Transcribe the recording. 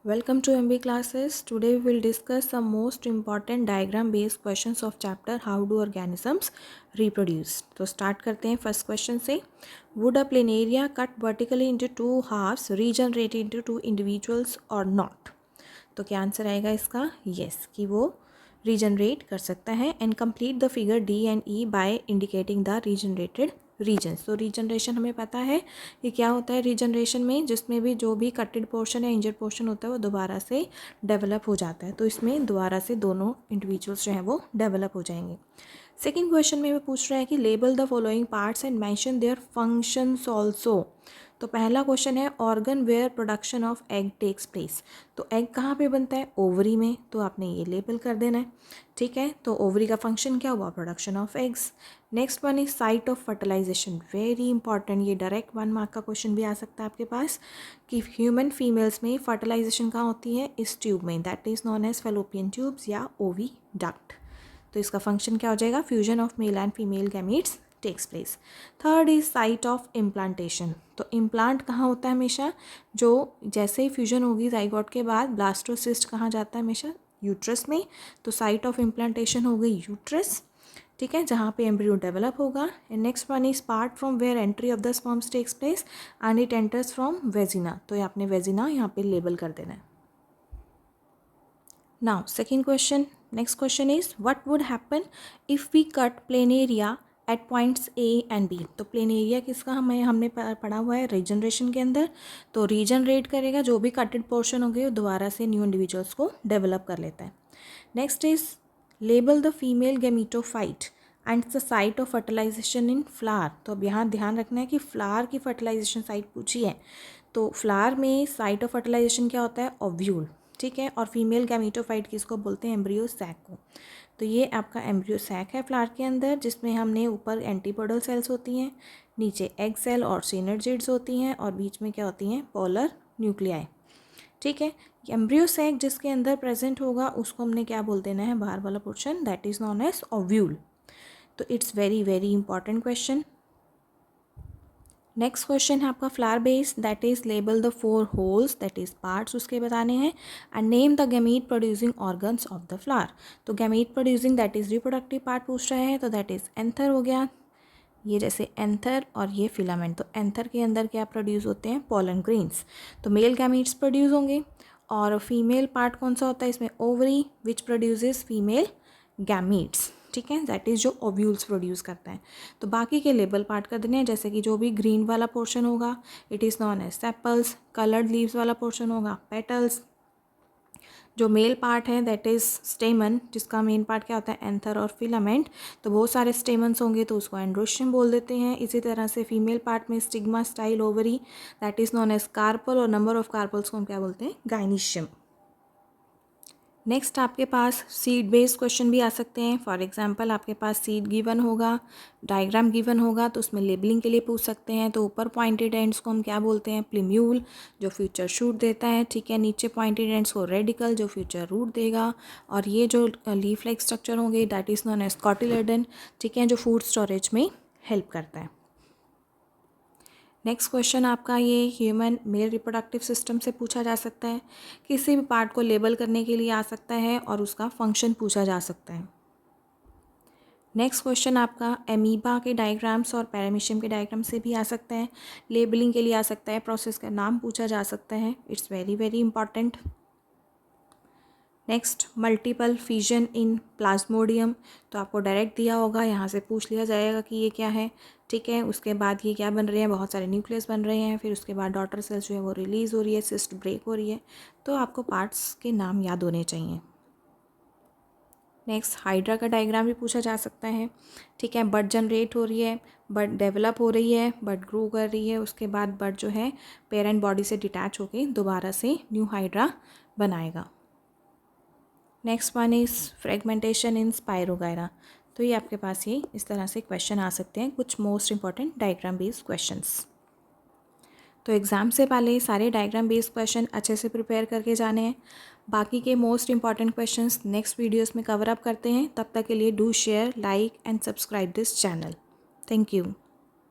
Welcome to MB classes. Today we will discuss some most important diagram based questions of chapter How do organisms reproduce. तो start करते हैं first question से. Would a planaria cut vertically into two halves regenerate into two individuals or not? तो क्या answer आएगा इसका? Yes, कि वो regenerate कर सकता है and complete the figure D and E by indicating the regenerated regions. तो रीजनरेशन हमें पता है कि क्या होता है रीजनरेशन में, जिसमें भी जो भी कटेड पोर्शन या इंजर्ड पोर्शन होता है वो दोबारा से डेवलप हो जाता है. तो इसमें दोबारा से दोनों इंडिविजुअल्स जो हैं वो डेवलप हो जाएंगे. सेकेंड क्वेश्चन में पूछ रहा है कि label the following parts and mention their functions also. तो पहला क्वेश्चन है organ where production of egg takes place. तो एग कहाँ पे बनता है? ओवरी में. तो आपने ये लेबल कर देना है. ठीक है, तो ओवरी का फंक्शन क्या हुआ? Production of eggs. Next one is site of fertilisation. Very important, ये डायरेक्ट 1 मार्क का क्वेश्चन भी आ सकता है आपके पास कि ह्यूमन फीमेल्स में फर्टिलाइजेशन कहाँ होती है? इस ट्यूब में, that is known as fallopian tubes या ओवी डक्ट. तो इसका फंक्शन क्या हो जाएगा? Fusion of male and female gametes takes place. Third is site of implantation. तो इम्प्लांट कहाँ होता है हमेशा? जो जैसे ही फ्यूजन होगी जाइगोट के बाद ब्लास्टोसिस्ट कहाँ जाता है? हमेशा यूट्रस में. तो साइट ऑफ इम्प्लांटेशन हो गई यूट्रस. ठीक है, जहाँ पे एम्ब्रियो डेवलप होगा. And next one is part from where entry of the sperms takes place and it enters from vagina. तो ये आपने वेजिना यहाँ पे लेबल कर देना है. Now second question. Next question is what would happen if we cut planaria at points A and B. तो planaria किसका हमने पढ़ा हुआ है रीजनरेशन के अंदर. तो रीजनरेट करेगा, जो भी कटेड पोर्शन हो गए वो दोबारा से न्यू इंडिविजुअल्स को डेवलप कर लेता है. Next is label the female gametophyte and the site of fertilisation in flower. तो अब यहाँ ध्यान रखना है कि फ्लावर की फर्टिलाइजेशन साइट पूछी है. तो फ्लावर में साइट ऑफ फर्टिलाइजेशन क्या होता है? ओव्यूल. ठीक है, और फीमेल गैमीटोफाइट किसको बोलते हैं? एम्ब्रियो सैक को. तो ये आपका एम्ब्रियो सैक है फ्लावर के अंदर, जिसमें हमने ऊपर एंटीपोडल सेल्स होती हैं, नीचे एग सेल और सिनर्जिड्स होती हैं, और बीच में क्या होती हैं? Polar nuclei. ठीक है, एम्ब्रियो सैक जिसके अंदर प्रेजेंट होगा उसको हमने क्या बोल देना है? बाहर वाला portion, that is known as ovule. तो it's very very important question. Next question है आपका flower base, that is label the 4 whorls, that is parts उसके बताने हैं. And name the gamete producing organs of the flower. तो gamete producing that is reproductive part पूछ रहे हैं. तो दैट इज एंथर हो गया, ये जैसे एंथर, और ये फिलामेंट. तो एंथर के अंदर क्या प्रोड्यूस होते हैं? Pollen grains. तो मेल गैमीट्स प्रोड्यूस होंगे. और फीमेल पार्ट कौन सा होता है इसमें? Ovary, which produces female gametes. ठीक है, दैट इज़ जो ओव्यूल्स प्रोड्यूस करता है. तो बाकी के लेबल पार्ट कर देने हैं, जैसे कि जो भी ग्रीन वाला पोर्शन होगा it is known as sepals. Coloured leaves वाला पोर्शन होगा पेटल्स. जो मेल पार्ट है दैट इज़ स्टेमन, जिसका मेन पार्ट क्या होता है? एंथर और फिलामेंट. तो बहुत सारे स्टेमन्स होंगे तो उसको एंड्रोशियम बोल देते हैं. इसी तरह से फीमेल पार्ट में stigma, style, ovary, that is known as carpel, और नंबर ऑफ कार्पल्स को हम क्या बोलते हैं? गाइनीशियम. नेक्स्ट आपके पास सीड बेस्ड क्वेश्चन भी आ सकते हैं. फॉर एग्जांपल आपके पास सीड गिवन होगा, डायग्राम गिवन होगा, तो उसमें लेबलिंग के लिए पूछ सकते हैं. तो ऊपर पॉइंटेड एंड्स को हम क्या बोलते हैं? प्लिम्यूल, जो फ्यूचर शूट देता है. ठीक है, नीचे पॉइंटेड एंड्स को रेडिकल, जो फ्यूचर रूट देगा. और ये जो लीफ लाइक स्ट्रक्चर होंगे that is known as cotyledon. ठीक है, जो फूड स्टोरेज में हेल्प करता है. नेक्स्ट क्वेश्चन आपका ये ह्यूमन मेल रिप्रोडक्टिव सिस्टम से पूछा जा सकता है. किसी भी पार्ट को लेबल करने के लिए आ सकता है और उसका फंक्शन पूछा जा सकता है. नेक्स्ट क्वेश्चन आपका एमीबा के डायग्राम्स और पैरामीशियम के डायग्राम से भी आ सकता है. लेबलिंग के लिए आ सकता है, प्रोसेस का नाम पूछा जा सकता है. It's very very important. Next multiple fission in Plasmodium. तो आपको डायरेक्ट दिया होगा, यहाँ से पूछ लिया जाएगा कि ये क्या है. ठीक है, उसके बाद ये क्या बन रहे हैं? बहुत सारे न्यूक्लियस बन रहे हैं. फिर उसके बाद डॉटर सेल्स जो है वो रिलीज़ हो रही है, सिस्ट ब्रेक हो रही है. तो आपको पार्ट्स के नाम याद होने चाहिए. नेक्स्ट हाइड्रा का डायग्राम भी पूछा जा सकता है. ठीक है, बड जनरेट हो रही है, बड डेवलप हो रही है, बड ग्रो कर रही है. उसके बाद बड जो है पेरेंट बॉडी से डिटैच होकर दोबारा से न्यू हाइड्रा बनाएगा. Next one is fragmentation in spirogyra. तो ये आपके पास ये इस तरह से क्वेश्चन आ सकते हैं, कुछ most important diagram based questions. तो एग्ज़ाम से पहले सारे डायग्राम बेस्ड क्वेश्चन अच्छे से प्रिपेयर करके जाने हैं. बाकी के most important questions next videos में कवर अप करते हैं. तब तक के लिए do share, like and subscribe this channel. Thank you.